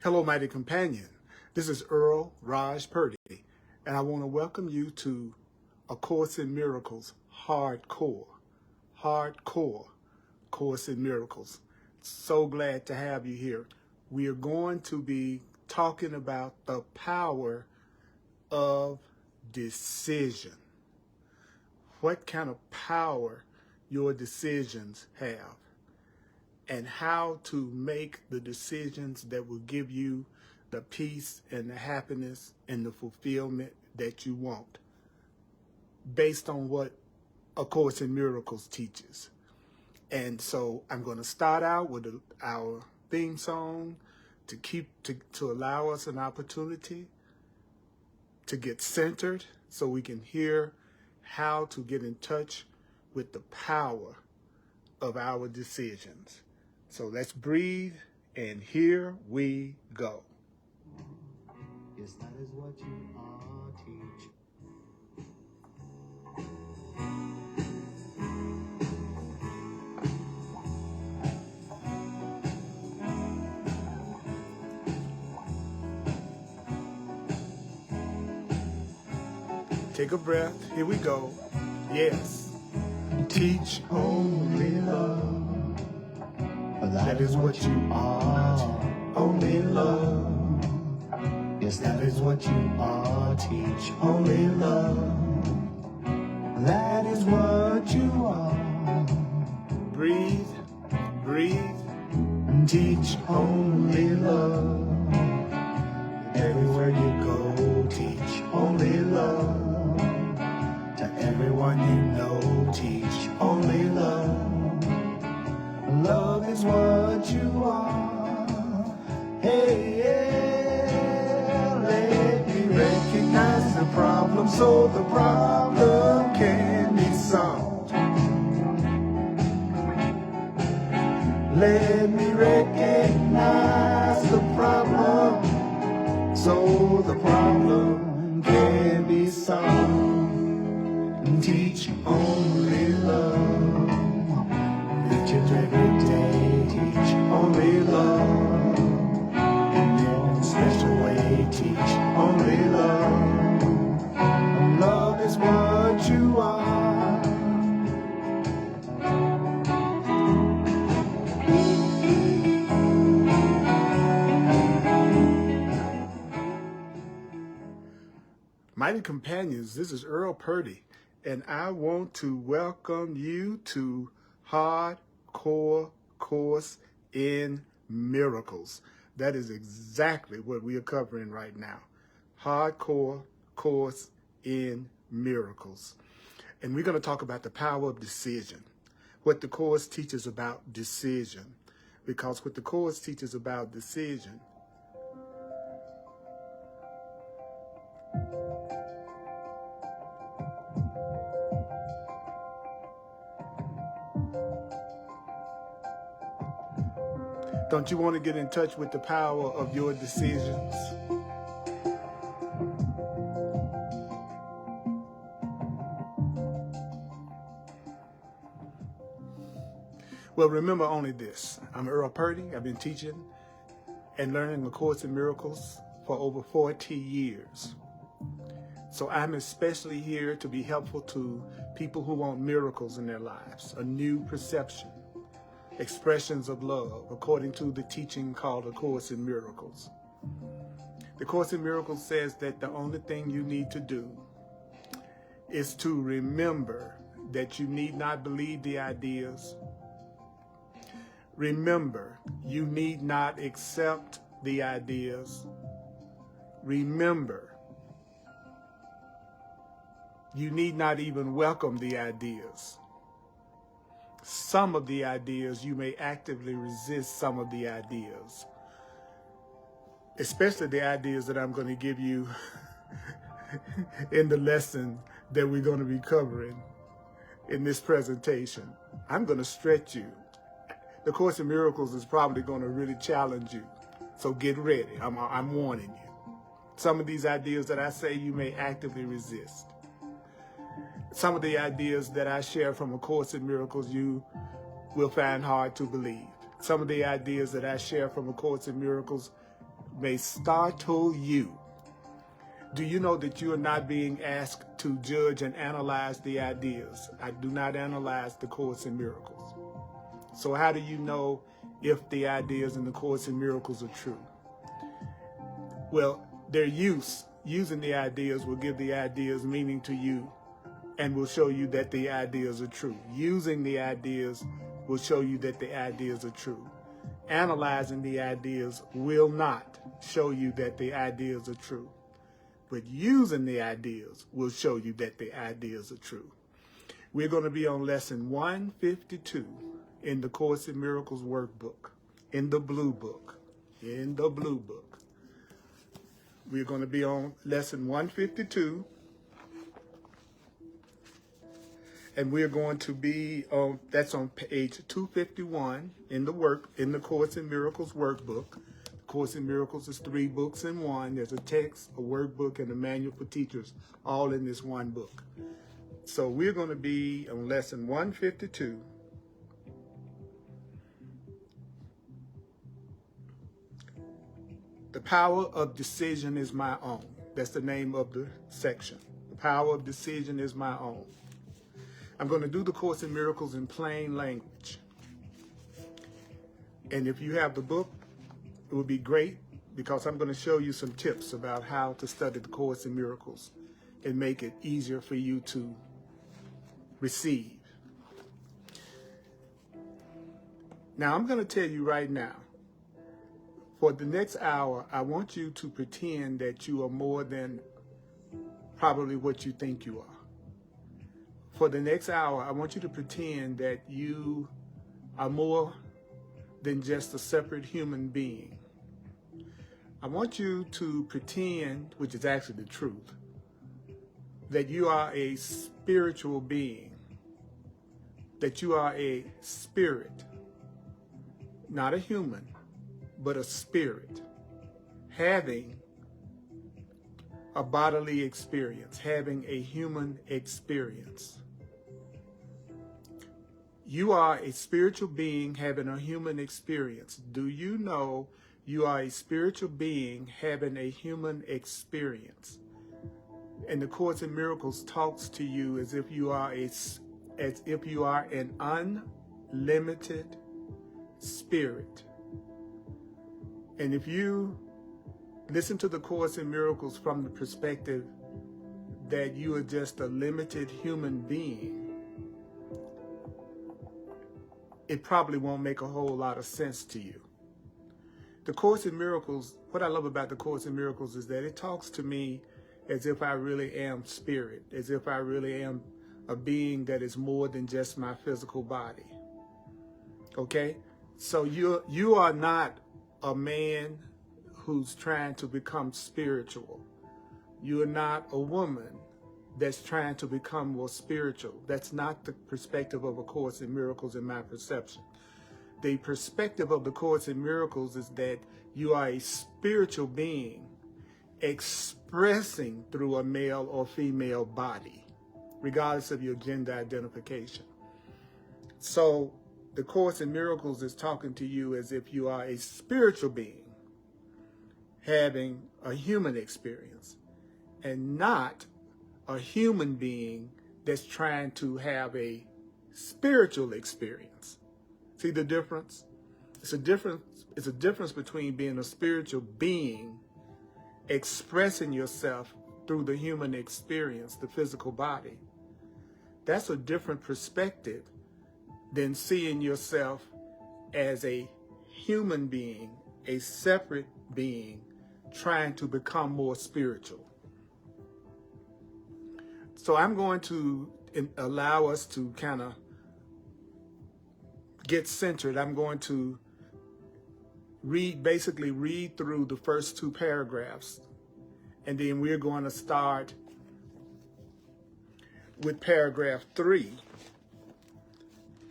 Hello, mighty companion. This is Earl Purdy, and I want to welcome you to A Course in Miracles Hardcore Course in Miracles. So glad to have you here. We are going to be talking about the power of decision. What kind of power your decisions have, and how to make the decisions that will give you the peace and the happiness and the fulfillment that you want, based on what A Course in Miracles teaches. And so I'm going to start out with our theme song to allow us an opportunity to get centered so we can hear how to get in touch with the power of our decisions. So let's breathe, and here we go. Yes, that is what you are, teach. Take a breath. Here we go. Yes. Teach only love. That is what you are. Only love. Yes, that is what you are, teach. Only love. That is what you are. Breathe. Breathe. Teach only love. Everywhere you go, teach only love. To everyone you know, teach only love. Love is what you are. Hey, yeah. Let me recognize the problem so the problem can be solved. Let me recognize the problem so the problem can be solved. Teach only love. Teach it every day. Teach only love. In your special way. Teach only love. Love is what you are. Mighty companions, this is Earl Purdy, and I want to welcome you to Hardcore Course in Miracles. That is exactly what we are covering right now. Hardcore Course in Miracles. And we're going to talk about the power of decision, what the Course teaches about decision. Because what the Course teaches about decision, don't you want to get in touch with the power of your decisions? Well, remember only this. I'm Earl Purdy. I've been teaching and learning A Course in Miracles for over 40 years. So I'm especially here to be helpful to people who want miracles in their lives, a new perception, expressions of love, according to the teaching called A Course in Miracles. The Course in Miracles says that the only thing you need to do is to remember that you need not believe the ideas. Remember, you need not accept the ideas. Remember, you need not even welcome the ideas. Some of the ideas, you may actively resist some of the ideas, especially the ideas that I'm going to give you in the lesson that we're going to be covering in this presentation. I'm going to stretch you. The Course in Miracles is probably going to really challenge you. So get ready. I'm warning you. Some of these ideas that I say you may actively resist. Some of the ideas that I share from A Course in Miracles you will find hard to believe. Some of the ideas that I share from A Course in Miracles may startle you. Do you know that you are not being asked to judge and analyze the ideas? I do not analyze the Course in Miracles. So how do you know if the ideas in the Course in Miracles are true? Well, their using the ideas will give the ideas meaning to you and will show you that the ideas are true. Using the ideas will show you that the ideas are true. Analyzing the ideas will not show you that the ideas are true. But using the ideas will show you that the ideas are true. We're going to be on lesson 152 in the Course in Miracles workbook, in the blue book, We're going to be on lesson 152, and we're going to be on, that's on page 251 in the Course in Miracles workbook. Course in Miracles is 3 books in one. There's a text, a workbook, and a manual for teachers, all in this one book. So we're going to be on lesson 152. The power of decision is my own. That's the name of the section. The power of decision is my own. I'm going to do the Course in Miracles in plain language. And if you have the book, it would be great, because I'm going to show you some tips about how to study the Course in Miracles and make it easier for you to receive. Now, I'm going to tell you right now, for the next hour, I want you to pretend that you are more than probably what you think you are. For the next hour, I want you to pretend that you are more than just a separate human being. I want you to pretend, which is actually the truth, that you are a spiritual being, that you are a spirit, not a human, but a spirit, having a bodily experience, having a human experience. You are a spiritual being having a human experience. Do you know you are a spiritual being having a human experience? And the Course in Miracles talks to you as if you are an unlimited spirit. And if you listen to the Course in Miracles from the perspective that you are just a limited human being, it probably won't make a whole lot of sense to you. The Course in Miracles, what I love about the Course in Miracles is that it talks to me as if I really am spirit, as if I really am a being that is more than just my physical body. Okay? So you are not a man who's trying to become spiritual. You are not a woman that's trying to become more spiritual. That's not the perspective of A Course in Miracles in my perception. The perspective of the Course in Miracles is that you are a spiritual being expressing through a male or female body, regardless of your gender identification. So the Course in Miracles is talking to you as if you are a spiritual being having a human experience, and not a human being that's trying to have a spiritual experience. See the difference? It's a difference between being a spiritual being expressing yourself through the human experience, the physical body. That's a different perspective than seeing yourself as a human being, a separate being, trying to become more spiritual. So I'm going to allow us to kind of get centered. I'm going to basically read through the first 2 paragraphs, and then we're going to start with paragraph 3.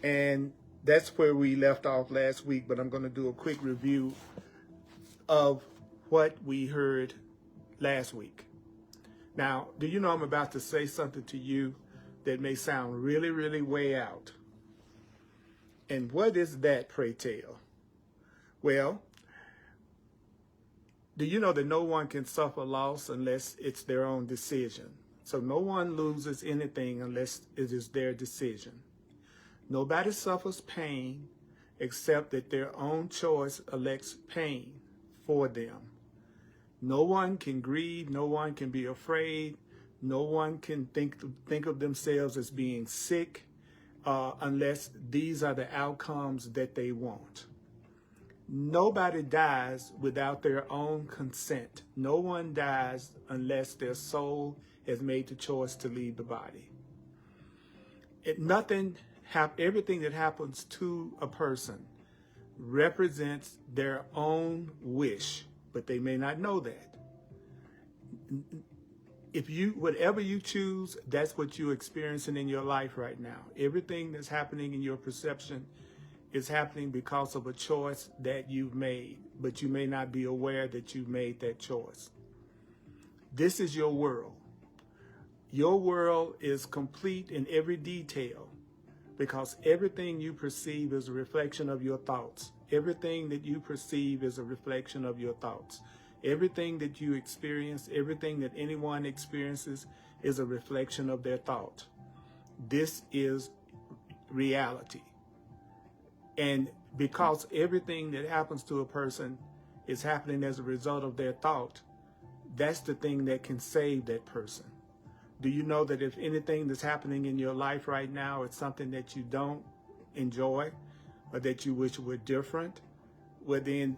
And that's where we left off last week, but I'm going to do a quick review of what we heard last week. Now, do you know I'm about to say something to you that may sound really, really way out? And what is that, pray tell? Well, Do you know that no one can suffer loss unless it's their own decision? So no one loses anything unless it is their decision. Nobody suffers pain except that their own choice elects pain for them. No one can grieve, no one can be afraid, no one can think of themselves as being sick unless these are the outcomes that they want. Nobody dies without their own consent. No one dies unless their soul has made the choice to leave the body. Everything that happens to a person represents their own wish, but they may not know that. Whatever you choose, that's what you're experiencing in your life right now. Everything that's happening in your perception is happening because of a choice that you've made, but you may not be aware that you've made that choice. This is your world. Your world is complete in every detail because everything you perceive is a reflection of your thoughts. Everything that you perceive is a reflection of your thoughts. Everything that you experience, everything that anyone experiences is a reflection of their thought. This is reality. And because everything that happens to a person is happening as a result of their thought, that's the thing that can save that person. Do you know that if anything that's happening in your life right now is something that you don't enjoy or that you wish were different, well then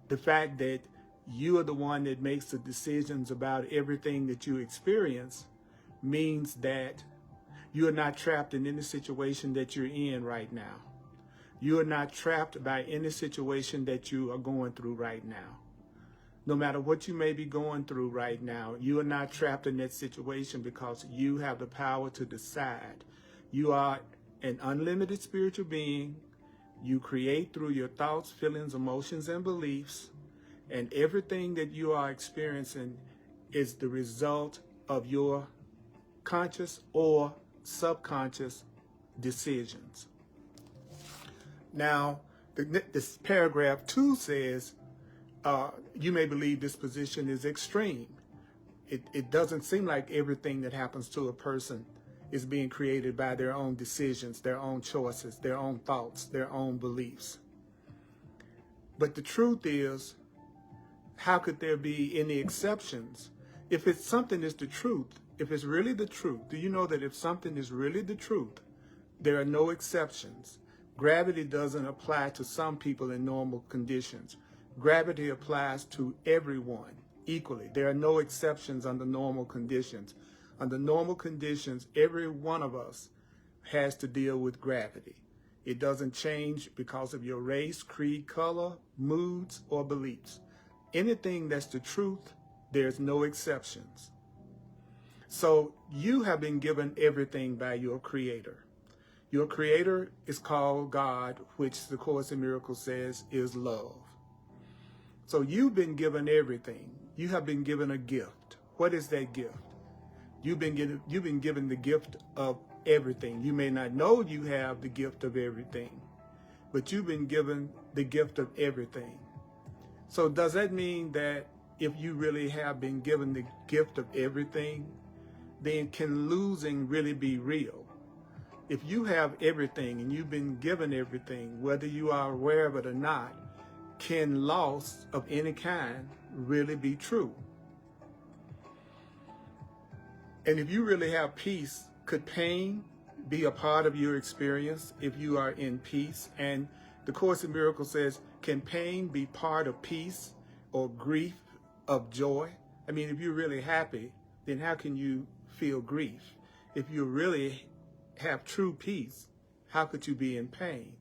the fact that you are the one that makes the decisions about everything that you experience means that you are not trapped in any situation that you're in right now. You are not trapped by any situation that you are going through right now. No matter what you may be going through right now, you are not trapped in that situation because you have the power to decide. You are an unlimited spiritual being. You create through your thoughts, feelings, emotions, and beliefs. And everything that you are experiencing is the result of your conscious or subconscious decisions. Now, this paragraph 2 says, you may believe this position is extreme. It doesn't seem like everything that happens to a person is being created by their own decisions, their own choices, their own thoughts, their own beliefs. But the truth is, how could there be any exceptions? If it's something is the truth, if it's really the truth, do you know that if something is really the truth, there are no exceptions? Gravity doesn't apply to some people in normal conditions. Gravity applies to everyone equally. There are no exceptions under normal conditions. Under normal conditions, every one of us has to deal with gravity. It doesn't change because of your race, creed, color, moods, or beliefs. Anything that's the truth, there's no exceptions. So you have been given everything by your Creator. Your Creator is called God, which the Course in Miracles says is love. So you've been given everything. You have been given a gift. What is that gift? You've been given the gift of everything. You may not know you have the gift of everything, but you've been given the gift of everything. So does that mean that if you really have been given the gift of everything, then can losing really be real? If you have everything and you've been given everything, whether you are aware of it or not, can loss of any kind really be true? And if you really have peace, could pain be a part of your experience if you are in peace? And the Course in Miracles says, can pain be part of peace or grief of joy? I mean, if you're really happy, then how can you feel grief? If you really have true peace, how could you be in pain?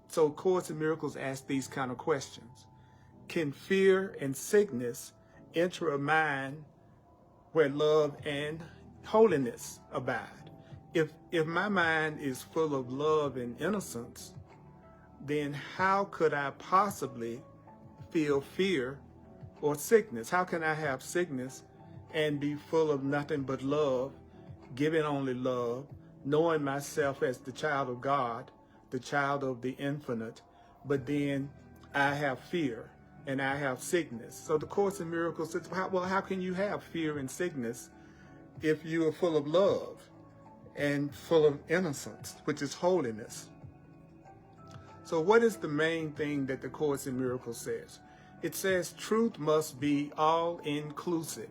So Course in Miracles asks these kind of questions. Can fear and sickness enter a mind where love and holiness abide? If my mind is full of love and innocence, then how could I possibly feel fear or sickness? How can I have sickness and be full of nothing but love, giving only love, knowing myself as the child of God, the child of the infinite, but then I have fear and I have sickness. So the Course in Miracles says, well, how can you have fear and sickness if you are full of love and full of innocence, which is holiness? So what is the main thing that the Course in Miracles says? It says truth must be all-inclusive.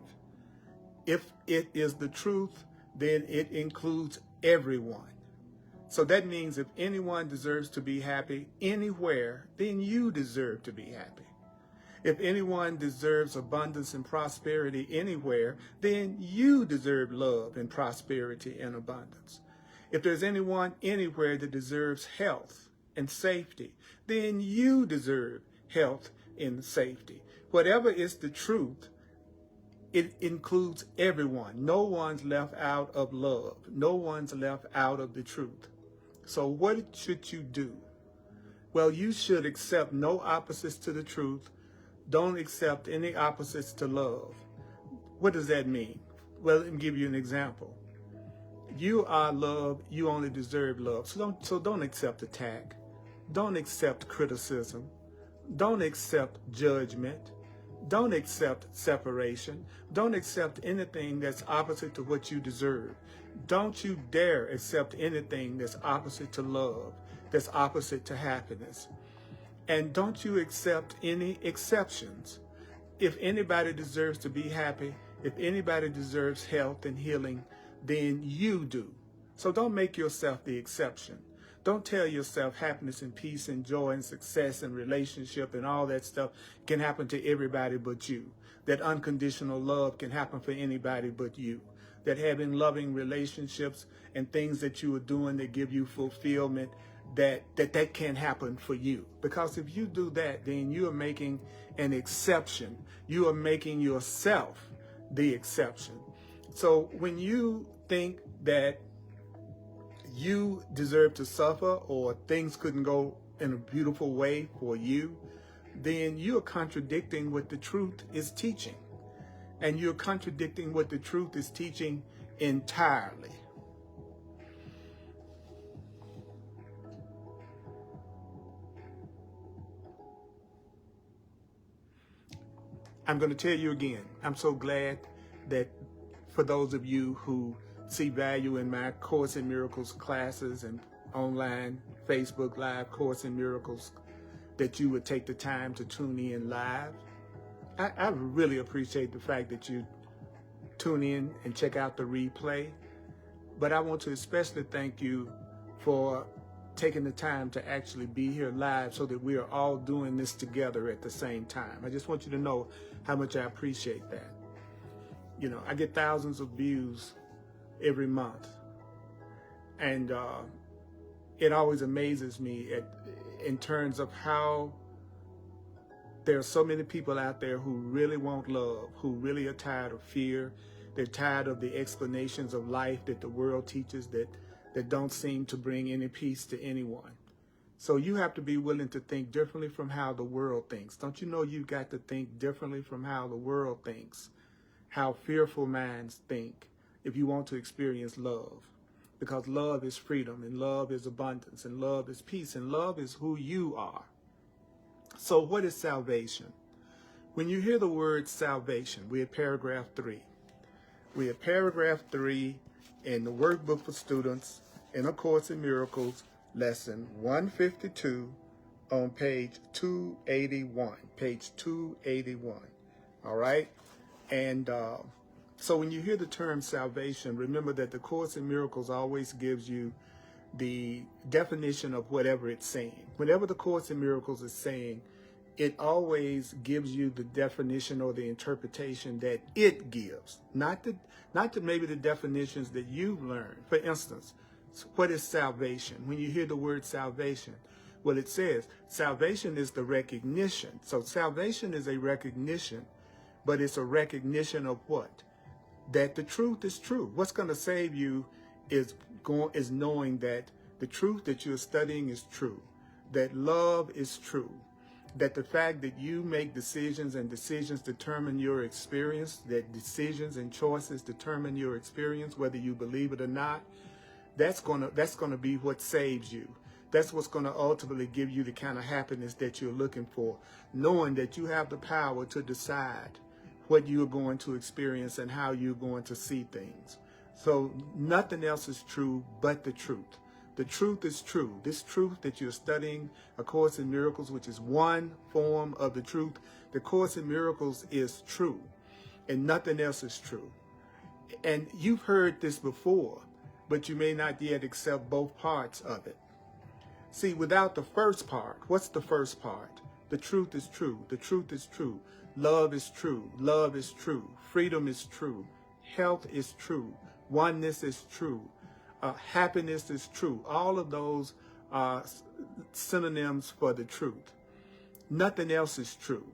If it is the truth, then it includes everyone. So that means if anyone deserves to be happy anywhere, then you deserve to be happy. If anyone deserves abundance and prosperity anywhere, then you deserve love and prosperity and abundance. If there's anyone anywhere that deserves health and safety, then you deserve health and safety. Whatever is the truth, it includes everyone. No one's left out of love. No one's left out of the truth. So what should you do? Well, you should accept no opposites to the truth. Don't accept any opposites to love. What does that mean? Well, let me give you an example. You are love. You only deserve love. So don't accept attack. Don't accept criticism. Don't accept judgment. Don't accept separation. Don't accept anything that's opposite to what you deserve. Don't you dare accept anything that's opposite to love, that's opposite to happiness. And don't you accept any exceptions. If anybody deserves to be happy, if anybody deserves health and healing, then you do. So don't make yourself the exception. Don't tell yourself happiness and peace and joy and success and relationship and all that stuff can happen to everybody but you. That unconditional love can happen for anybody but you. That having loving relationships and things that you are doing that give you fulfillment, that can't happen for you. Because if you do that, then you are making an exception. You are making yourself the exception. So when you think that you deserve to suffer or things couldn't go in a beautiful way for you, then you're contradicting what the truth is teaching. And you're contradicting what the truth is teaching entirely. I'm going to tell you again, I'm so glad that for those of you who see value in my Course in Miracles classes and online Facebook Live Course in Miracles, that you would take the time to tune in live. I really appreciate the fact that you tune in and check out the replay. But I want to especially thank you for taking the time to actually be here live so that we are all doing this together at the same time. I just want you to know how much I appreciate that. You know, I get thousands of views every month. And it always amazes me in terms of how there are so many people out there who really want love, who really are tired of fear. They're tired of the explanations of life that the world teaches that don't seem to bring any peace to anyone. So you have to be willing to think differently from how the world thinks. Don't you know you've got to think differently from how the world thinks, how fearful minds think, if you want to experience love? Because love is freedom, and love is abundance, and love is peace, and love is who you are. So what is salvation? When you hear the word salvation, we're at paragraph 3. We're at paragraph 3 in the workbook for students in A Course in Miracles, lesson 152 on page 281. Page 281. All right? And so when you hear the term salvation, remember that the Course in Miracles always gives you the definition of whatever it's saying. Whenever the Course in Miracles is saying, it always gives you the definition or the interpretation that it gives, not maybe the definitions that you've learned. For instance, what is salvation? When you hear the word salvation, well, it says salvation is the recognition. So salvation is a recognition, but it's a recognition of what? That the truth is true. What's going to save you is knowing that the truth that you're studying is true, that love is true, that the fact that you make decisions and decisions determine your experience, that decisions and choices determine your experience, whether you believe it or not, that's gonna be what saves you. That's what's going to ultimately give you the kind of happiness that you're looking for, knowing that you have the power to decide what you're going to experience and how you're going to see things. So nothing else is true but the truth. The truth is true. This truth that you're studying, A Course in Miracles, which is one form of the truth, the Course in Miracles is true, and nothing else is true. And you've heard this before, but you may not yet accept both parts of it. See, without the first part, what's the first part? The truth is true. The truth is true. Love is true. Love is true. Freedom is true. Health is true. Oneness is true. Happiness is true. All of those are synonyms for the truth. Nothing else is true.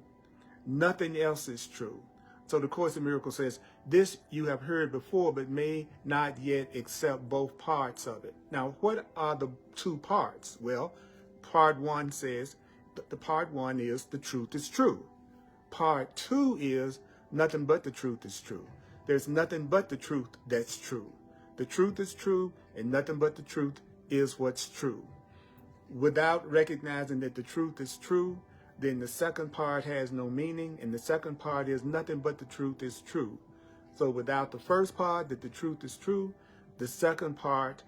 Nothing else is true. So the Course in Miracles says, this you have heard before, but may not yet accept both parts of it. Now, what are the two parts? Well, part one says, the part one is the truth is true. Part two is nothing but the truth is true. There's nothing but the truth that's true. The truth is true, and nothing but the truth is what's true. Without recognizing that the truth is true, then the second part has no meaning, and the second part is nothing but the truth is true. So without the first part, that the truth is true, the second part,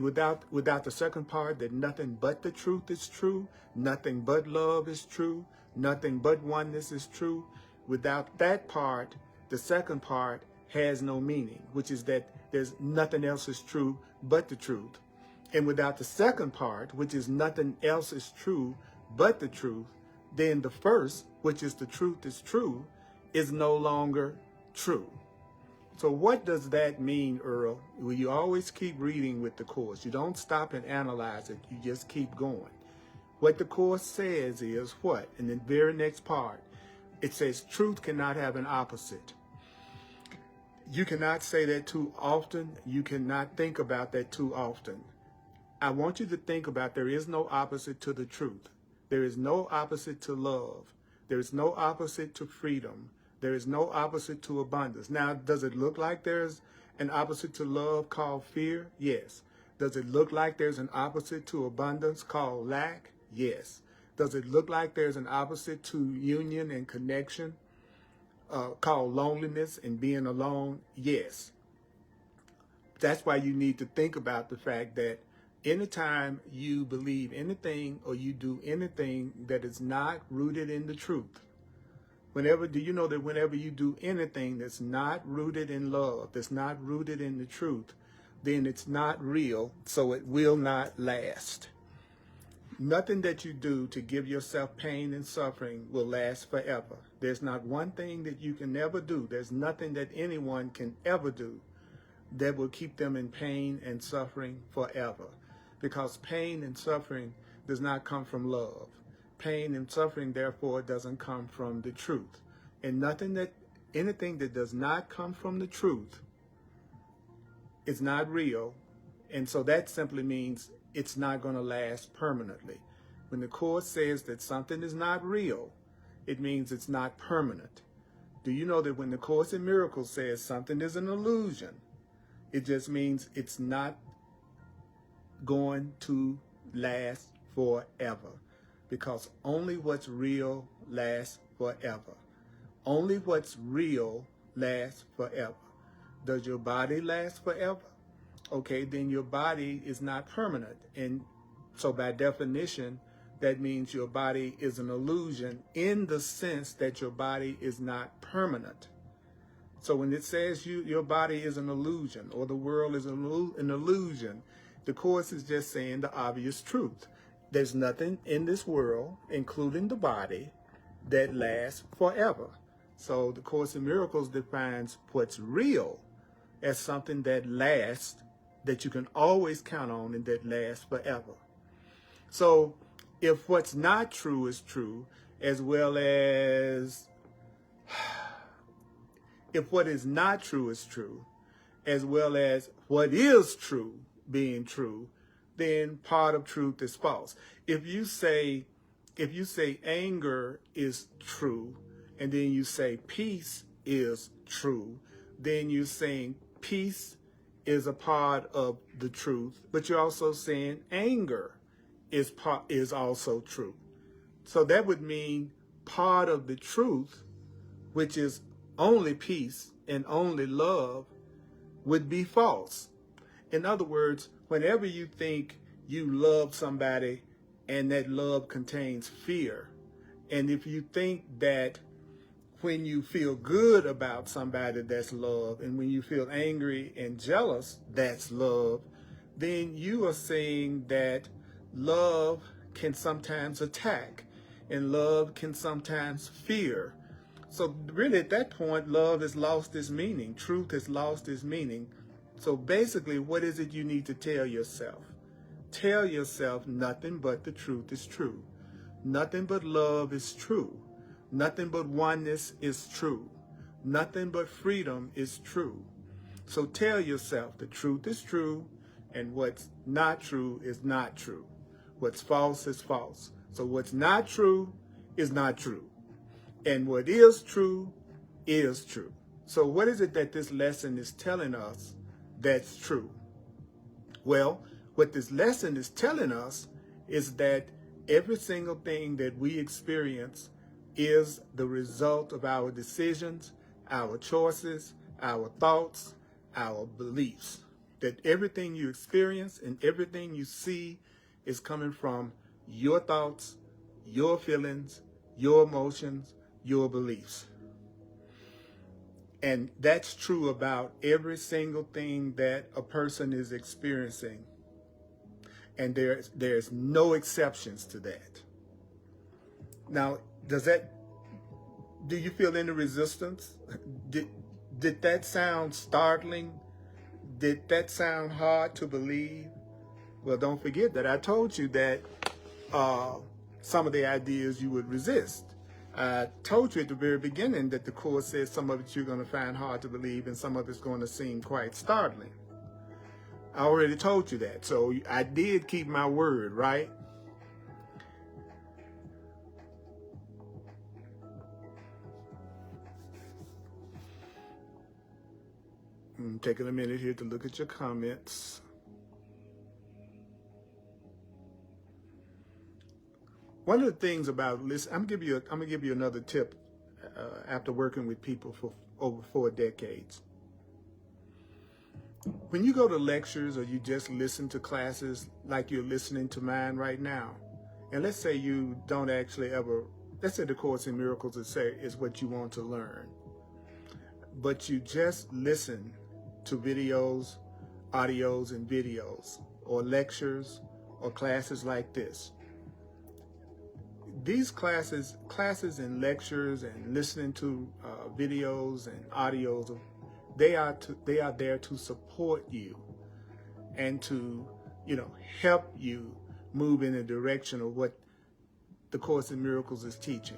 without the second part, that nothing but the truth is true, nothing but love is true, nothing but oneness is true. Without that part, the second part has no meaning, which is that there's nothing else is true but the truth. And without the second part, which is nothing else is true but the truth, then the first, which is the truth is true, is no longer true. So what does that mean, Earl? Well, you always keep reading with the Course. You don't stop and analyze it. You just keep going. What the Course says is what? In the very next part, it says truth cannot have an opposite. You cannot say that too often. You cannot think about that too often. I want you to think about there is no opposite to the truth. There is no opposite to love. There is no opposite to freedom. There is no opposite to abundance. Now, does it look like there's an opposite to love called fear? Yes. Does it look like there's an opposite to abundance called lack? Yes. Does it look like there's an opposite to union and connection called loneliness and being alone? Yes. That's why you need to think about the fact that anytime you believe anything or you do anything that is not rooted in the truth, do you know that whenever you do anything that's not rooted in love, that's not rooted in the truth, then it's not real, so it will not last. Nothing that you do to give yourself pain and suffering will last forever. There's not one thing that you can ever do. There's nothing that anyone can ever do that will keep them in pain and suffering forever. Because pain and suffering does not come from love. Pain and suffering, therefore, doesn't come from the truth. And anything that does not come from the truth is not real. And so that simply means it's not going to last permanently. When the Course says that something is not real, it means it's not permanent. Do you know that when the Course in Miracles says something is an illusion, it just means it's not going to last forever? Because only what's real lasts forever. Only what's real lasts forever. Does your body last forever? Okay, then your body is not permanent. And so by definition, that means your body is an illusion in the sense that your body is not permanent. So when it says your body is an illusion or the world is an illusion, the Course is just saying the obvious truth. There's nothing in this world, including the body, that lasts forever. So the Course in Miracles defines what's real as something that lasts, that you can always count on and that lasts forever. So if what's not true is true, as well as if what is not true is true, as well as what is true being true, then part of truth is false. If you say anger is true, and then you say peace is true, then you're saying peace is a part of the truth, but you're also saying anger is also true. So that would mean part of the truth, which is only peace and only love, would be false. In other words, whenever you think you love somebody and that love contains fear, and if you think that when you feel good about somebody, that's love, and when you feel angry and jealous, that's love, then you are saying that love can sometimes attack and love can sometimes fear. So really at that point, love has lost its meaning. Truth has lost its meaning. So basically, what is it you need to tell yourself? Tell yourself nothing but the truth is true. Nothing but love is true. Nothing but oneness is true. Nothing but freedom is true. So tell yourself the truth is true and what's not true is not true. What's false is false. So what's not true is not true. And what is true is true. So what is it that this lesson is telling us that's true? Well, what this lesson is telling us is that every single thing that we experience is the result of our decisions, our choices, our thoughts, our beliefs. That everything you experience and everything you see is coming from your thoughts, your feelings, your emotions, your beliefs. And that's true about every single thing that a person is experiencing. And there's no exceptions to that. Now, do you feel any resistance? Did that sound startling? Did that sound hard to believe? Well, don't forget that I told you that some of the ideas you would resist. I told you at the very beginning that the Course says some of it you're going to find hard to believe and some of it's going to seem quite startling. I already told you that, so I did keep my word, right? I'm taking a minute here to look at your comments. One of the things about listen, I'm gonna give you another tip after working with people for over 4 decades. When you go to lectures or you just listen to classes like you're listening to mine right now, and let's say you don't actually ever, let's say the Course in Miracles is what you want to learn, but you just listen to videos, audios and videos, or lectures, or classes like this. These classes and lectures and listening to videos and audios, they are there to support you and to, help you move in the direction of what the Course in Miracles is teaching.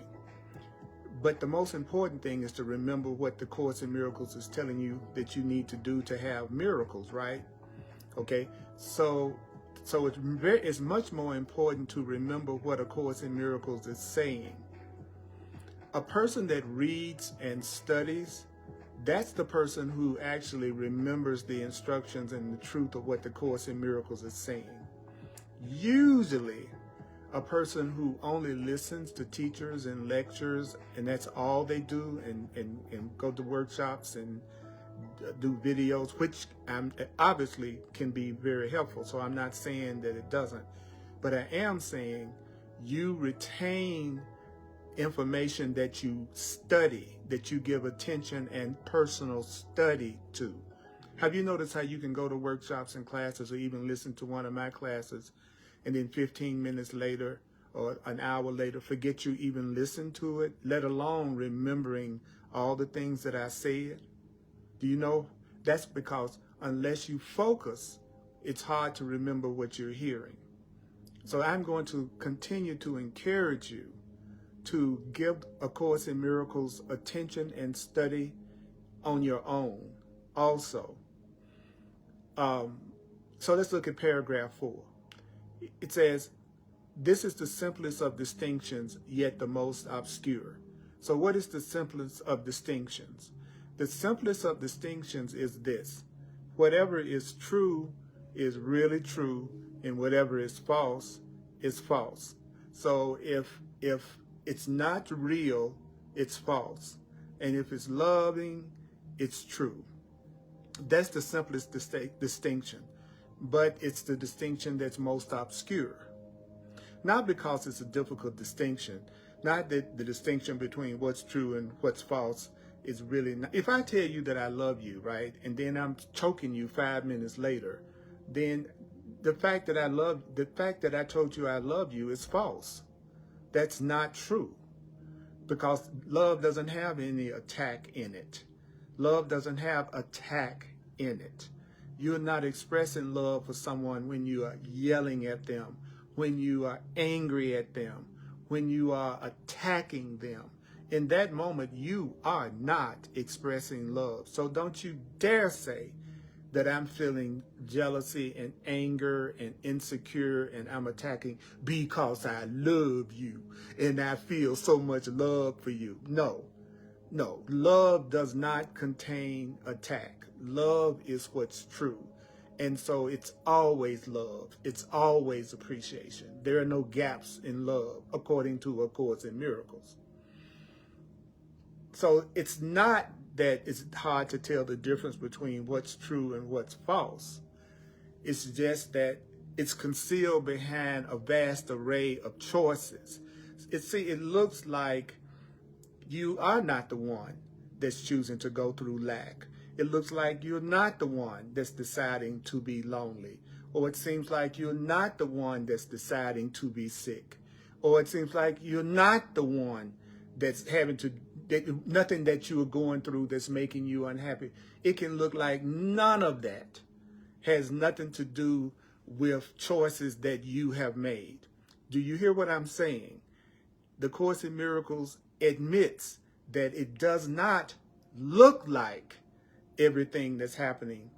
But the most important thing is to remember what the Course in Miracles is telling you that you need to do to have miracles, right? Okay, so it's much more important to remember what A Course in Miracles is saying. A person that reads and studies, that's the person who actually remembers the instructions and the truth of what the Course in Miracles is saying. Usually, a person who only listens to teachers and lectures, and that's all they do, and go to workshops and do videos, which obviously can be very helpful. So I'm not saying that it doesn't, but I am saying you retain information that you study, that you give attention and personal study to. Have you noticed how you can go to workshops and classes or even listen to one of my classes and then 15 minutes later or an hour later forget you even listened to it, let alone remembering all the things that I said? Do you know? That's because unless you focus, it's hard to remember what you're hearing. So I'm going to continue to encourage you to give A Course in Miracles attention and study on your own also. So let's look at paragraph 4. It says, this is the simplest of distinctions, yet the most obscure. So what is the simplest of distinctions? The simplest of distinctions is this: whatever is true is really true, and whatever is false is false. So if it's not real, it's false. And if it's loving, it's true. That's the simplest distinction. But it's the distinction that's most obscure. Not because it's a difficult distinction. Not that the distinction between what's true and what's false is really not. If I tell you that I love you, right, and then I'm choking you 5 minutes later, then the fact that I told you I love you is false. That's not true. Because love doesn't have any attack in it. Love doesn't have attack in it. You're not expressing love for someone when you are yelling at them, when you are angry at them, when you are attacking them. In that moment, you are not expressing love. So don't you dare say that I'm feeling jealousy and anger and insecure and I'm attacking because I love you and I feel so much love for you. No, love does not contain attack. Love is what's true. And so it's always love. It's always appreciation. There are no gaps in love, according to A Course in Miracles. So it's not that it's hard to tell the difference between what's true and what's false. It's just that it's concealed behind a vast array of choices. It looks like you are not the one that's choosing to go through lack. It looks like you're not the one that's deciding to be lonely. Or it seems like you're not the one that's deciding to be sick. Or it seems like you're not the one that's nothing that you are going through that's making you unhappy. It can look like none of that has nothing to do with choices that you have made. Do you hear what I'm saying? The Course in Miracles admits that it does not look like everything that's happening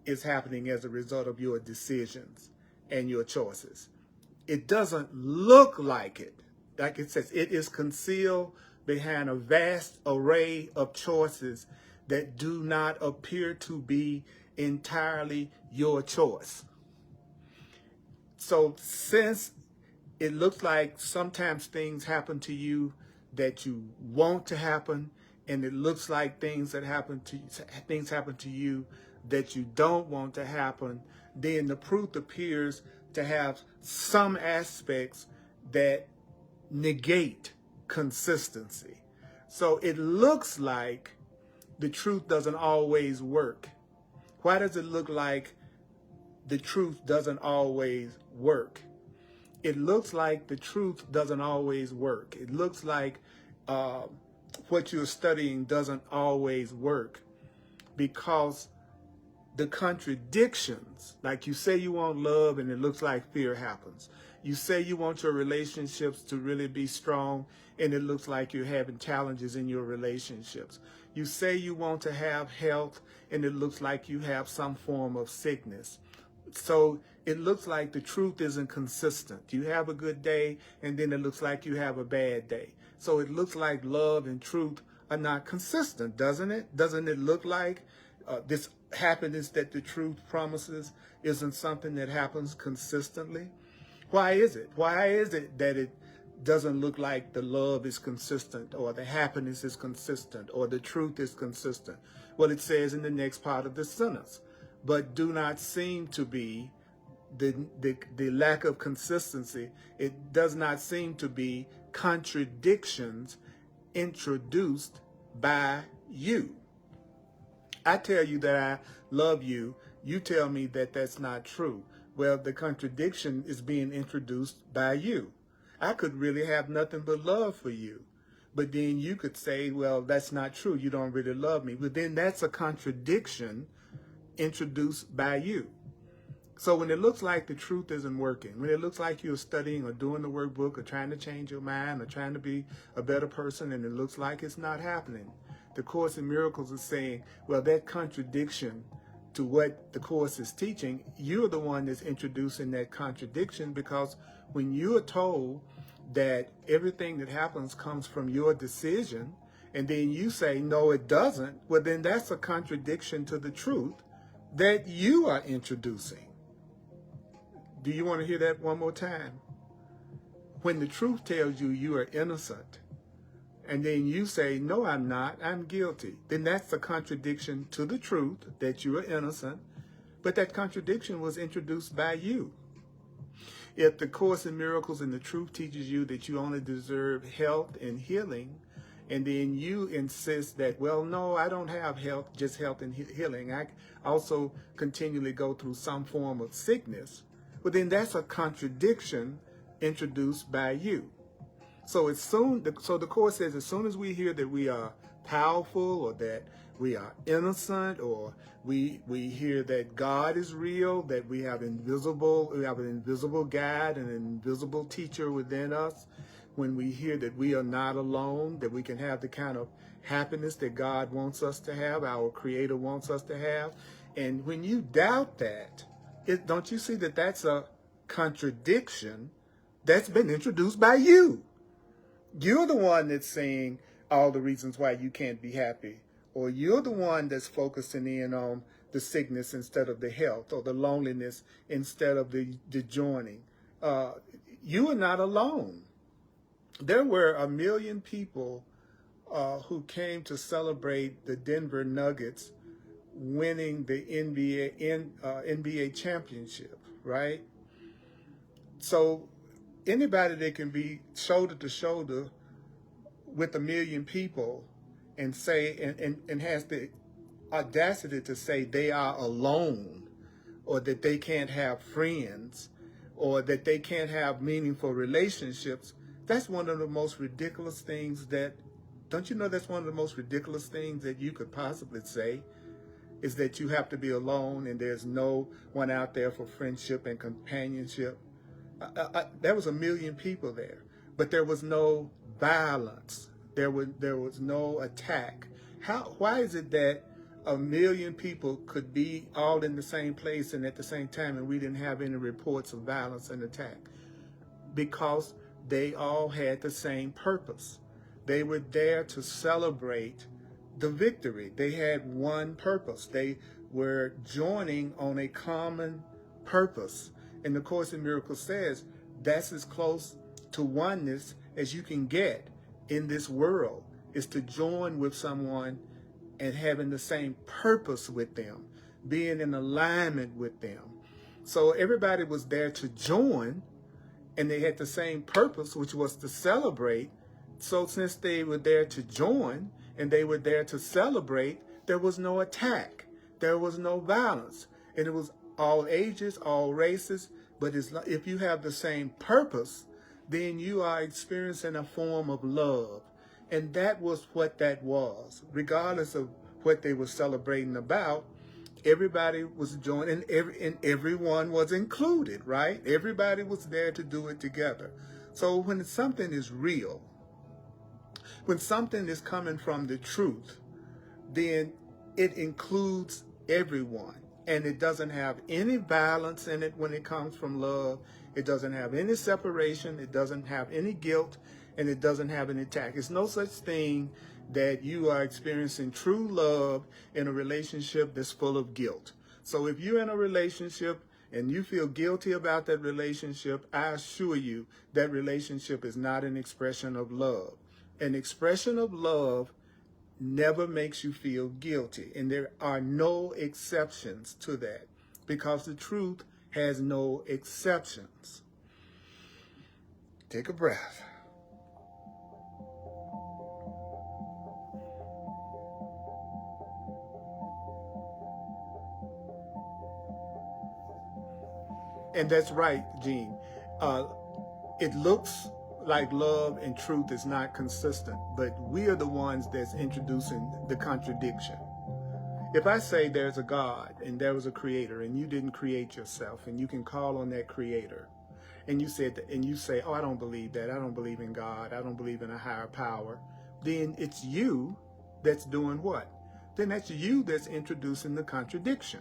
is happening as a result of your decisions and your choices. It doesn't look like it. Like it says, it is concealed behind a vast array of choices that do not appear to be entirely your choice. So since it looks like sometimes things happen to you that you want to happen, and it looks like things happen to you that you don't want to happen, then the truth appears to have some aspects that negate consistency. So it looks like the truth doesn't always work. Why does it look like the truth doesn't always work? It looks like the truth doesn't always work. It looks like what you're studying doesn't always work because the contradictions, like you say you want love and it looks like fear happens. You say you want your relationships to really be strong and it looks like you're having challenges in your relationships. You say you want to have health and it looks like you have some form of sickness. So it looks like the truth isn't consistent. You have a good day and then it looks like you have a bad day. So it looks like love and truth are not consistent, doesn't it? Doesn't it look like this happiness that the truth promises isn't something that happens consistently? Why is it? Why is it that it doesn't look like the love is consistent or the happiness is consistent or the truth is consistent? Well, it says in the next part of the sentence, but do not seem to be the lack of consistency. It does not seem to be contradictions introduced by you. I tell you that I love you. You tell me that that's not true. Well, the contradiction is being introduced by you. I could really have nothing but love for you. But then you could say, well, that's not true. You don't really love me. But then that's a contradiction introduced by you. So when it looks like the truth isn't working, when it looks like you're studying or doing the workbook or trying to change your mind or trying to be a better person and it looks like it's not happening, the Course in Miracles is saying, well, that contradiction to what the Course is teaching, you're the one that's introducing that contradiction, because when you are told that everything that happens comes from your decision, and then you say, no, it doesn't, well, then that's a contradiction to the truth that you are introducing. Do you want to hear that one more time? when the truth tells you you are innocent, and then you say, no, I'm not, I'm guilty, then that's a contradiction to the truth that you are innocent, but that contradiction was introduced by you. If the Course in Miracles and the truth teaches you that you only deserve health and healing, and then you insist that, well, no, I don't have health, just health and healing, I also continually go through some form of sickness, well, then that's a contradiction introduced by you. So the Course says as soon as we hear that we are powerful, or that we are innocent, or we hear that God is real, that we have an invisible guide and an invisible teacher within us, when we hear that we are not alone, that we can have the kind of happiness that God wants us to have, our Creator wants us to have, and when you doubt that, don't you see that that's a contradiction that's been introduced by you? You're the one that's saying all the reasons why you can't be happy, or you're the one that's focusing in on the sickness instead of the health, or the loneliness instead of the joining. You are not alone. There were 1 million people who came to celebrate the Denver Nuggets winning the NBA championship, right? So anybody that can be shoulder to shoulder with 1 million people and say and has the audacity to say they are alone, or that they can't have friends, or that they can't have meaningful relationships, that's one of the most ridiculous things don't you know that's one of the most ridiculous things that you could possibly say, is that you have to be alone and there's no one out there for friendship and companionship. There was 1 million people there, but there was no violence. There was no attack. Why is it that 1 million people could be all in the same place and at the same time, and we didn't have any reports of violence and attack? Because they all had the same purpose. They were there to celebrate the victory. They had one purpose. They were joining on a common purpose. And the Course in Miracles says that's as close to oneness as you can get in this world, is to join with someone and having the same purpose with them, being in alignment with them. So everybody was there to join, and they had the same purpose, which was to celebrate. So since they were there to join and they were there to celebrate, there was no attack. There was no violence. And it was all ages, all races. But if you have the same purpose, then you are experiencing a form of love. And that was what that was. Regardless of what they were celebrating about, everybody was joining, and everyone was included, right? Everybody was there to do it together. So when something is real, when something is coming from the truth, then it includes everyone. And it doesn't have any violence in it when it comes from love. It doesn't have any separation. It doesn't have any guilt. And it doesn't have an attack. It's no such thing that you are experiencing true love in a relationship that's full of guilt. So if you're in a relationship and you feel guilty about that relationship, I assure you that relationship is not an expression of love. An expression of love never makes you feel guilty. And there are no exceptions to that, because the truth has no exceptions. Take a breath. And that's right, Gene. It looks like love and truth is not consistent, but we are the ones that's introducing the contradiction. If I say there's a God and there was a creator and you didn't create yourself, and you can call on that creator, and you say, oh, I don't believe that. I don't believe in God. I don't believe in a higher power. Then it's you that's doing what? Then that's you that's introducing the contradiction.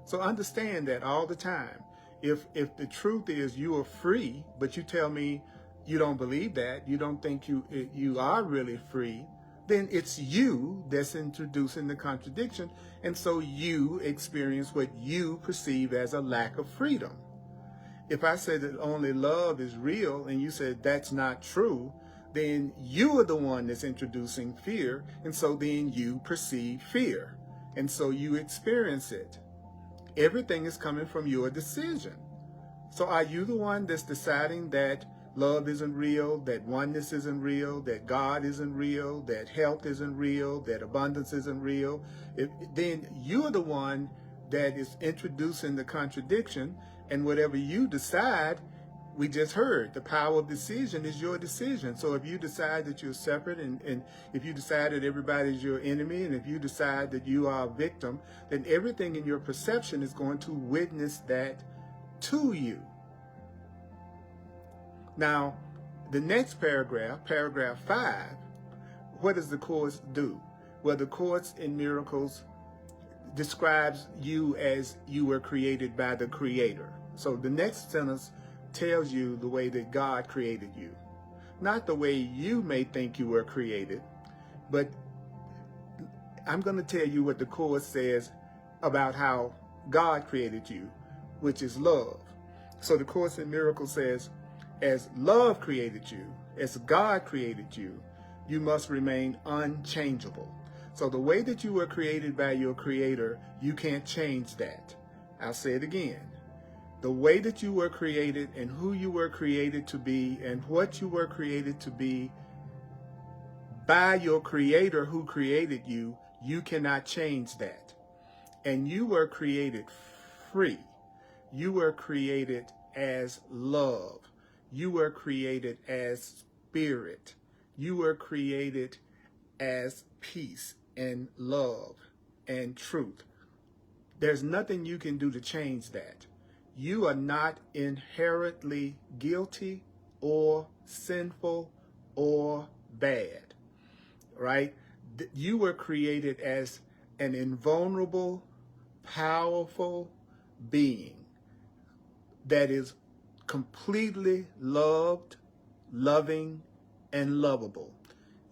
So understand that all the time. If the truth is you are free, but you tell me you don't believe that, you don't think you are really free, then it's you that's introducing the contradiction. And so you experience what you perceive as a lack of freedom. If I say that only love is real and you said that's not true, then you are the one that's introducing fear, and so then you perceive fear, and so you experience it. Everything is coming from your decision. So are you the one that's deciding that love isn't real, that oneness isn't real, that God isn't real, that health isn't real, that abundance isn't real? Then you're the one that is introducing the contradiction, and whatever you decide, we just heard, the power of decision is your decision. So if you decide that you're separate, and if you decide that everybody's your enemy, and if you decide that you are a victim, then everything in your perception is going to witness that to you. Now, the next paragraph, paragraph 5, what does the Course do? Well, the Course in Miracles describes you as you were created by the Creator. So the next sentence tells you the way that God created you. Not the way you may think you were created, but I'm going to tell you what the Course says about how God created you, which is love. So the Course in Miracles says, as love created you, as God created you, you must remain unchangeable. So the way that you were created by your Creator, you can't change that. I'll say it again. The way that you were created and who you were created to be and what you were created to be by your Creator who created you, you cannot change that. And you were created free. You were created as love. You were created as spirit. You were created as peace and love and truth. There's nothing you can do to change that. You are not inherently guilty or sinful or bad, right? You were created as an invulnerable, powerful being that is completely loved, loving, and lovable.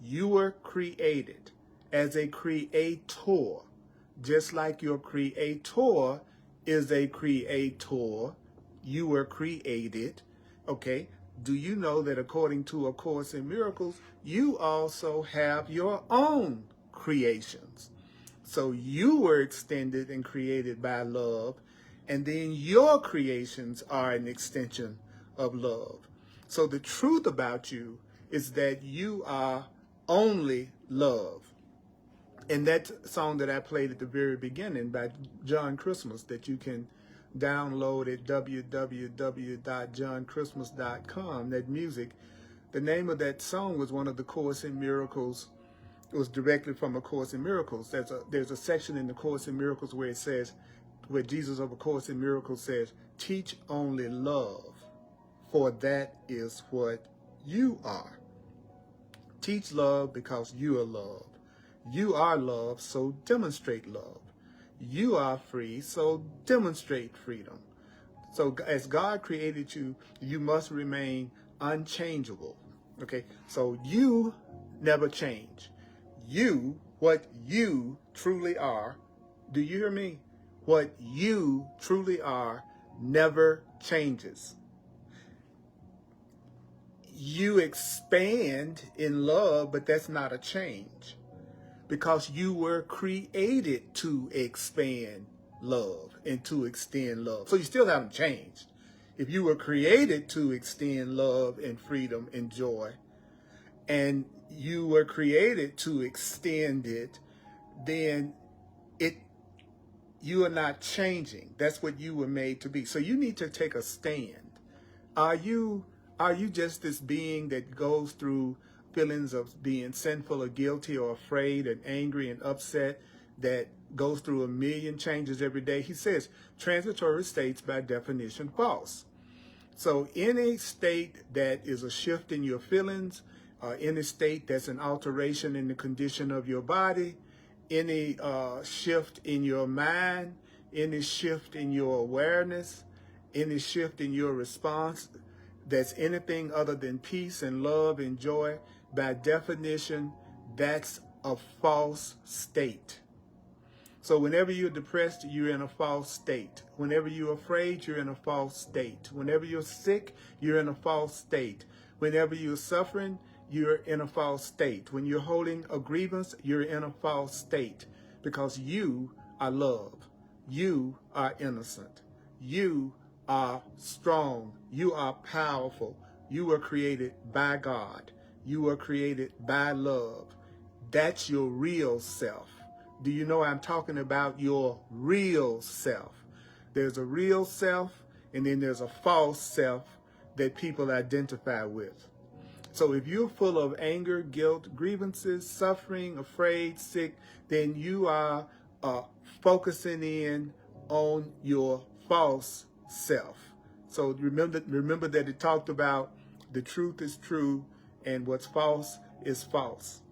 You were created as a creator, just like your Creator is a creator. You were created, okay? Do you know that according to A Course in Miracles, you also have your own creations? So you were extended and created by love, and then your creations are an extension of love. So the truth about you is that you are only love. And that song that I played at the very beginning by John Christmas, that you can download at www.johnchristmas.com, that music, the name of that song was one of the Course in Miracles. It was directly from A Course in Miracles. There's a section in the Course in Miracles where it says, where Jesus of A Course in Miracles says, teach only love, for that is what you are. Teach love because you are love. You are love, so demonstrate love. You are free, so demonstrate freedom. So as God created you, you must remain unchangeable. Okay, so you never change. You, what you truly are, do you hear me? What you truly are never changes. You expand in love, but that's not a change, because you were created to expand love and to extend love. So you still haven't changed. If you were created to extend love and freedom and joy, and you were created to extend it, then you are not changing. That's what you were made to be. So you need to take a stand. Are you just this being that goes through feelings of being sinful or guilty or afraid and angry and upset, that goes through a million changes every day? He says transitory states by definition false. So any state that is a shift in your feelings, any state that's an alteration in the condition of your body, any shift in your mind, any shift in your awareness, any shift in your response that's anything other than peace and love and joy, by definition, that's a false state. So whenever you're depressed, you're in a false state. Whenever you're afraid, you're in a false state. Whenever you're sick, you're in a false state. Whenever you're suffering, you're in a false state. When you're holding a grievance, you're in a false state, because you are love. You are innocent. You are strong. You are powerful. You were created by God. You were created by love. That's your real self. Do you know I'm talking about your real self? There's a real self, and then there's a false self that people identify with. So if you're full of anger, guilt, grievances, suffering, afraid, sick, then you are focusing in on your false self. So remember that it talked about the truth is true and what's false is false.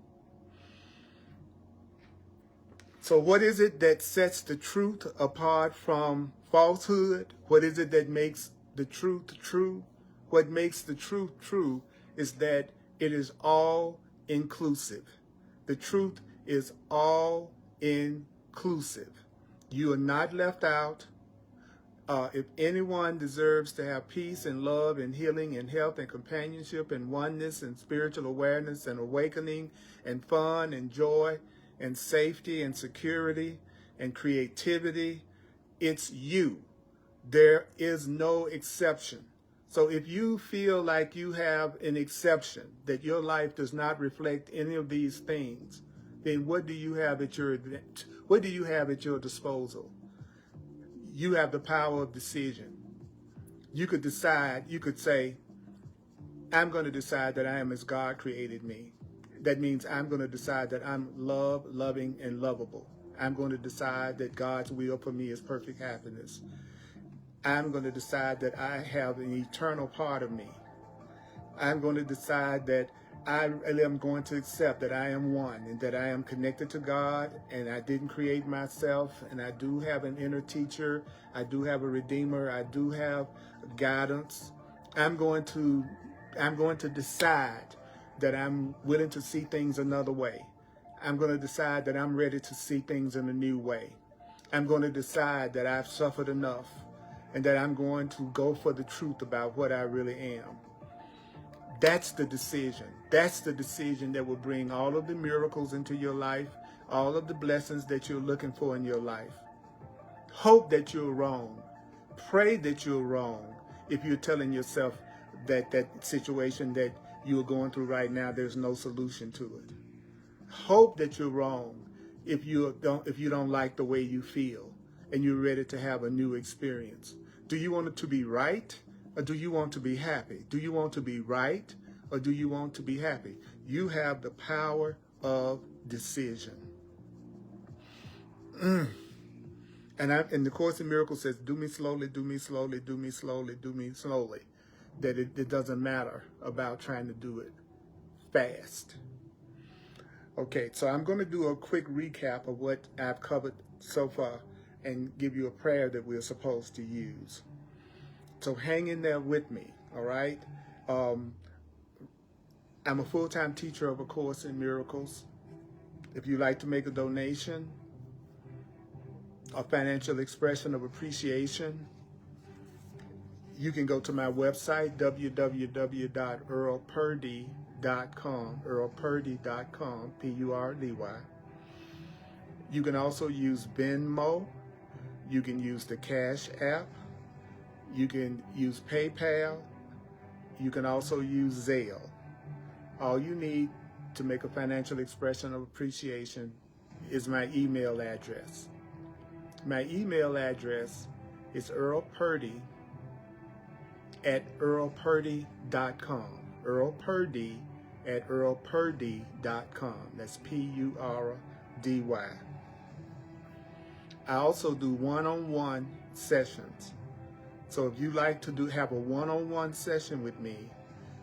So what is it that sets the truth apart from falsehood? What is it that makes the truth true? What makes the truth true is that it is all inclusive. The truth is all inclusive. You are not left out. If anyone deserves to have peace and love and healing and health and companionship and oneness and spiritual awareness and awakening and fun and joy and safety and security and creativity, it's you. There is no exception. So if you feel like you have an exception, that your life does not reflect any of these things, then what do you have at your disposal? You have the power of decision. You could decide, you could say, I'm going to decide that I am as God created me. That means I'm going to decide that I'm loving, and lovable. I'm going to decide that God's will for me is perfect happiness. I'm going to decide that I have an eternal part of me. I'm going to decide that I am going to accept that I am one and that I am connected to God and I didn't create myself, and I do have an inner teacher. I do have a redeemer. I do have guidance. I'm going to decide that I'm willing to see things another way. I'm going to decide that I'm ready to see things in a new way. I'm going to decide that I've suffered enough and that I'm going to go for the truth about what I really am. That's the decision. That's the decision that will bring all of the miracles into your life, all of the blessings that you're looking for in your life. Hope that you're wrong. Pray that you're wrong. If you're telling yourself that that situation that you're going through right now, there's no solution to it. Hope that you're wrong if you don't like the way you feel and you're ready to have a new experience. Do you want it to be right, or do you want to be happy? Do you want to be right, or do you want to be happy? You have the power of decision. And the Course in Miracles says, do me slowly, do me slowly, do me slowly, do me slowly. That it doesn't matter about trying to do it fast. Okay, so I'm going to do a quick recap of what I've covered so far and give you a prayer that we're supposed to use. So hang in there with me, all right? I'm a full-time teacher of A Course in Miracles. If you'd like to make a donation, a financial expression of appreciation, you can go to my website, www.earlpurdy.com, earlpurdy.com, P-U-R-D-Y. You can also use Venmo. You can use the Cash App. You can use PayPal. You can also use Zelle. All you need to make a financial expression of appreciation is my email address. My email address is earlpurdy@earlpurdy.com. earlpurdy@earlpurdy.com. That's P-U-R-D-Y. I also do one-on-one sessions. So if you like to have a one-on-one session with me,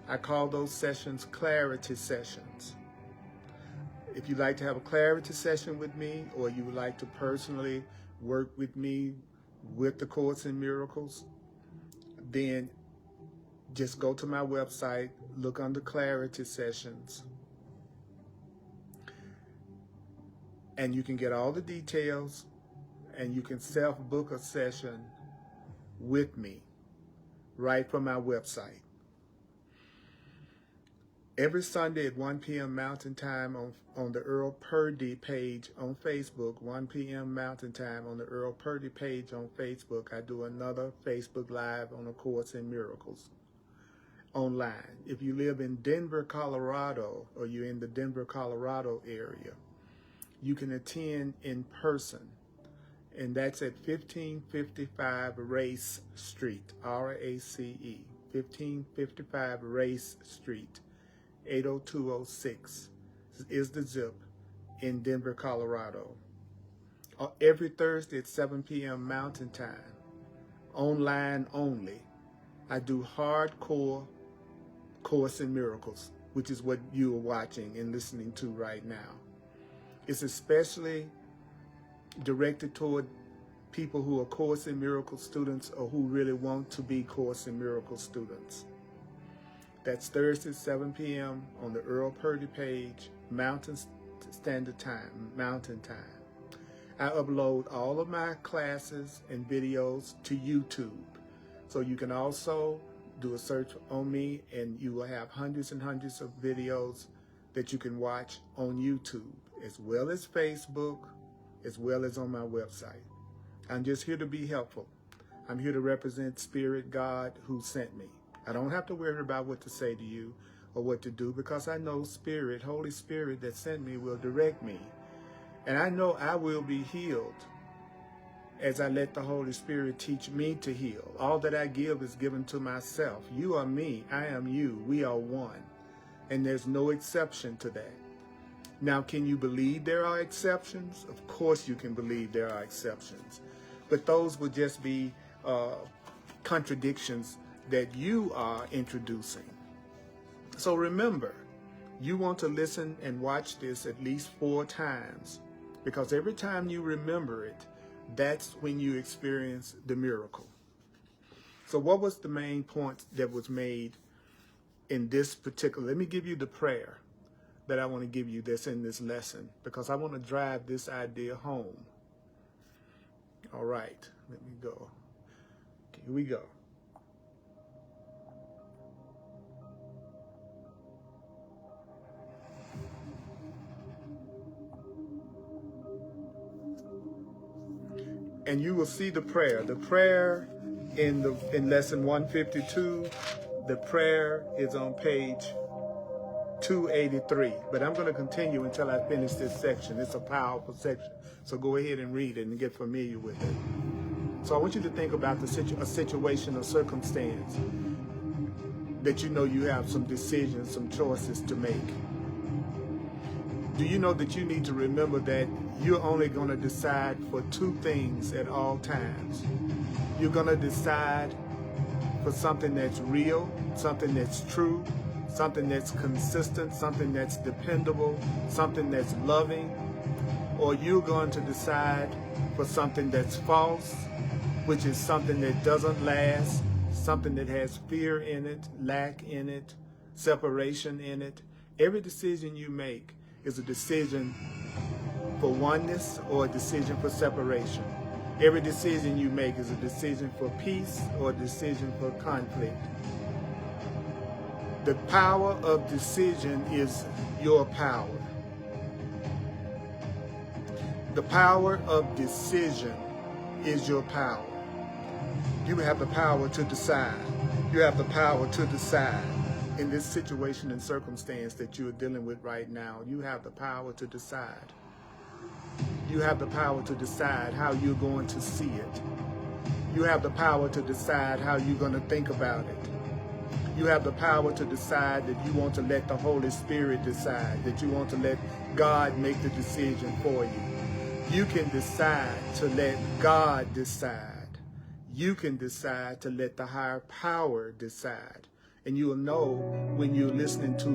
I call those sessions clarity sessions. If you'd like to have a clarity session with me, or you would like to personally work with me with the Course in Miracles, then just go to my website, look under clarity sessions, and you can get all the details and you can self-book a session with me right from our website. Every Sunday at 1 p.m. Mountain Time on the Earl Purdy page on Facebook, 1 p.m. Mountain Time on the Earl Purdy page on Facebook, I do another Facebook Live on A Course in Miracles online. If you live in Denver, Colorado, or you're in the Denver, Colorado area, you can attend in person, and that's at 1555 Race Street, R-A-C-E, 1555 Race Street. 80206 is the zip in Denver, Colorado. Every Thursday at 7 p.m. Mountain Time, online only, I do hardcore Course in Miracles, which is what you are watching and listening to right now. It's especially directed toward people who are Course in Miracles students or who really want to be Course in Miracles students. That's Thursday, 7 p.m. on the Earl Purdy page, Mountain Standard Time, Mountain Time. I upload all of my classes and videos to YouTube. So you can also do a search on me, and you will have hundreds and hundreds of videos that you can watch on YouTube, as well as Facebook, as well as on my website. I'm just here to be helpful. I'm here to represent Spirit, God, who sent me. I don't have to worry about what to say to you or what to do, because I know Spirit, Holy Spirit that sent me will direct me. And I know I will be healed as I let the Holy Spirit teach me to heal. All that I give is given to myself. You are me, I am you, we are one. And there's no exception to that. Now, can you believe there are exceptions? Of course you can believe there are exceptions. But those would just be contradictions that you are introducing. So remember, you want to listen and watch this at least 4 times, because every time you remember it, that's when you experience the miracle. So what was the main point that was made in this particular? Let me give you the prayer that I want to give you that's in this lesson, because I want to drive this idea home. All right, let me go. Okay, here we go. And you will see the prayer. The prayer in lesson 152, the prayer is on page 283. But I'm going to continue until I finish this section. It's a powerful section. So go ahead and read it and get familiar with it. So I want you to think about a situation or circumstance that you know you have some decisions, some choices to make. Do you know that you need to remember that you're only going to decide for 2 things at all times? You're going to decide for something that's real, something that's true, something that's consistent, something that's dependable, something that's loving, or you're going to decide for something that's false, which is something that doesn't last, something that has fear in it, lack in it, separation in it. Every decision you make is a decision for oneness or a decision for separation. Every decision you make is a decision for peace or a decision for conflict. The power of decision is your power. The power of decision is your power. You have the power to decide. You have the power to decide. In this situation and circumstance that you are dealing with right now, you have the power to decide. You have the power to decide how you're going to see it. You have the power to decide how you're going to think about it. You have the power to decide that you want to let the Holy Spirit decide, that you want to let God make the decision for you. You can decide to let God decide. You can decide to let the higher power decide. And you will know when you're listening to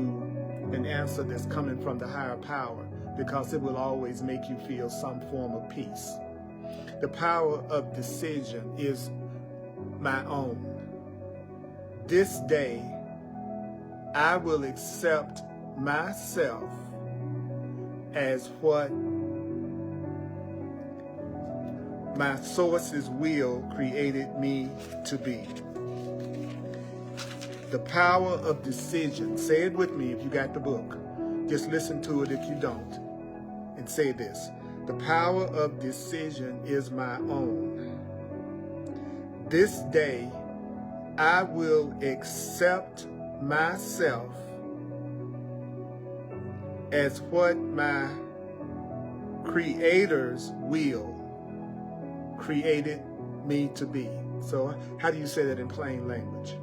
an answer that's coming from the higher power, because it will always make you feel some form of peace. The power of decision is my own. This day, I will accept myself as what my source's will created me to be. The power of decision. Say it with me if you got the book. Just listen to it if you don't. And say this. The power of decision is my own. This day, I will accept myself as what my Creator's will created me to be. So how do you say that in plain language?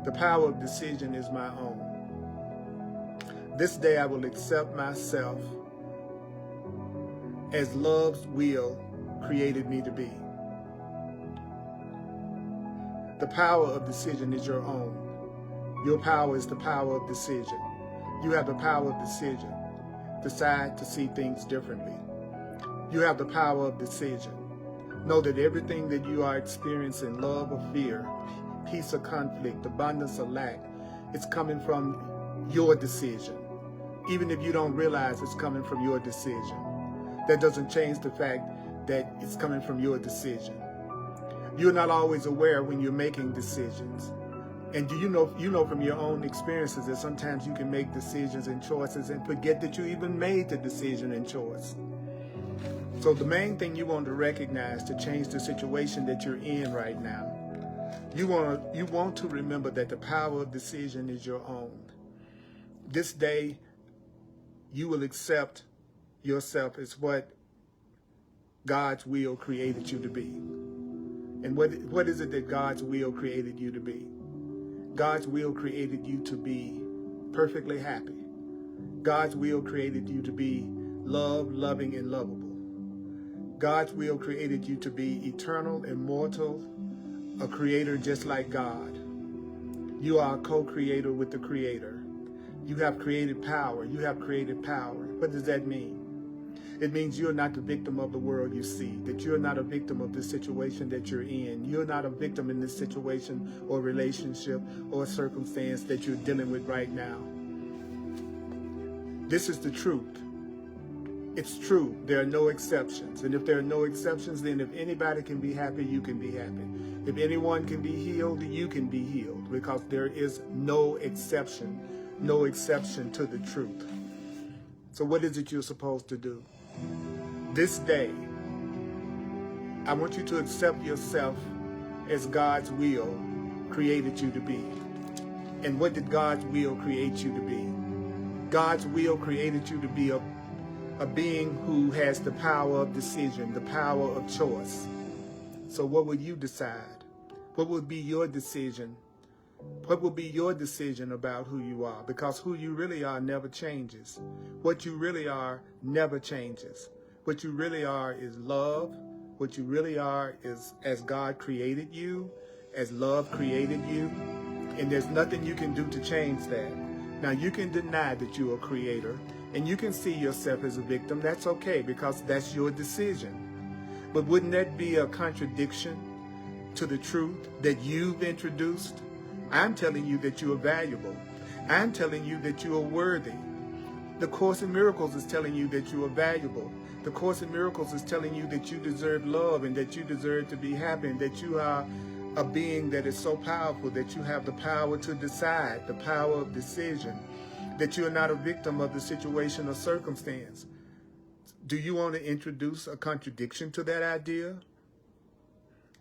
The power of decision is my own. This day I will accept myself as love's will created me to be. The power of decision is your own. Your power is the power of decision. You have the power of decision. Decide to see things differently. You have the power of decision. Know that everything that you are experiencing, love or fear, peace or conflict, abundance or lack, it's coming from your decision. Even if you don't realize it's coming from your decision. That doesn't change the fact that it's coming from your decision. You're not always aware when you're making decisions. And do you know from your own experiences that sometimes you can make decisions and choices and forget that you even made the decision and choice. So the main thing you want to recognize to change the situation that you're in right now, you want to remember that the power of decision is your own. This day, you will accept yourself as what God's will created you to be. And what is it that God's will created you to be? God's will created you to be perfectly happy. God's will created you to be loved, loving, and lovable. God's will created you to be eternal, immortal, a creator just like God. You are a co-creator with the Creator. You have creative power. You have creative power. What does that mean? It means you're not the victim of the world you see, that you're not a victim of the situation that you're in. You're not a victim in this situation or relationship or circumstance that you're dealing with right now. This is the truth. It's true. There are no exceptions. And if there are no exceptions, then if anybody can be happy, you can be happy. If anyone can be healed, you can be healed, because there is no exception to the truth. So what is it you're supposed to do? This day, I want you to accept yourself as God's will created you to be. And what did God's will create you to be? God's will created you to be a being who has the power of decision, the power of choice. So what will you decide? What will be your decision? What will be your decision about who you are? Because who you really are never changes. What you really are never changes. What you really are is love. What you really are is as God created you, as love created you. And there's nothing you can do to change that. Now, you can deny that you're a creator, and you can see yourself as a victim. That's okay, because that's your decision. But wouldn't that be a contradiction to the truth that you've introduced? I'm telling you that you are valuable. I'm telling you that you are worthy. The Course in Miracles is telling you that you are valuable. The Course in Miracles is telling you that you deserve love and that you deserve to be happy and that you are a being that is so powerful that you have the power to decide, the power of decision, that you are not a victim of the situation or circumstance. Do you want to introduce a contradiction to that idea?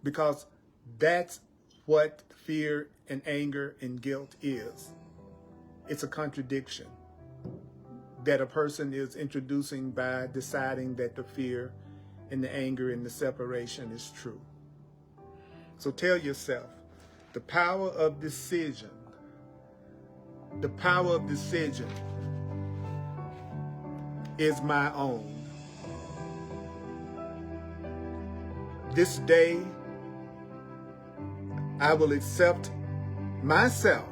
Because that's what fear and anger and guilt is. It's a contradiction that a person is introducing by deciding that the fear and the anger and the separation is true. So tell yourself, the power of decision, the power of decision is my own. This day, I will accept myself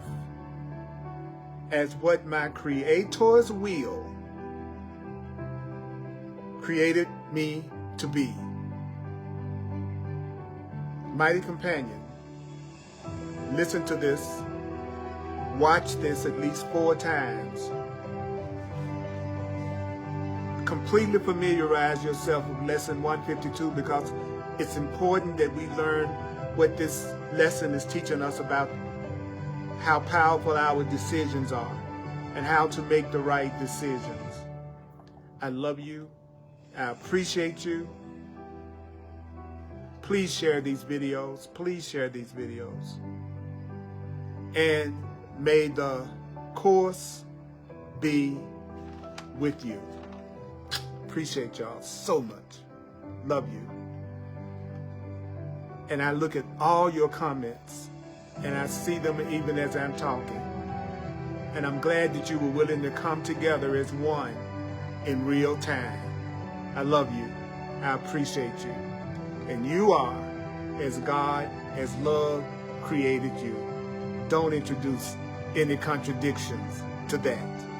as what my Creator's will created me to be. Mighty companion, listen to this, watch this at least 4 times. completely familiarize yourself with lesson 152, because it's important that we learn what this lesson is teaching us about how powerful our decisions are and how to make the right decisions. I love you. I appreciate you. Please share these videos. Please share these videos. And may the course be with you. Appreciate y'all so much. Love you. And I look at all your comments, and I see them even as I'm talking. And I'm glad that you were willing to come together as one in real time. I love you. I appreciate you. And you are as God, as love created you. Don't introduce any contradictions to that.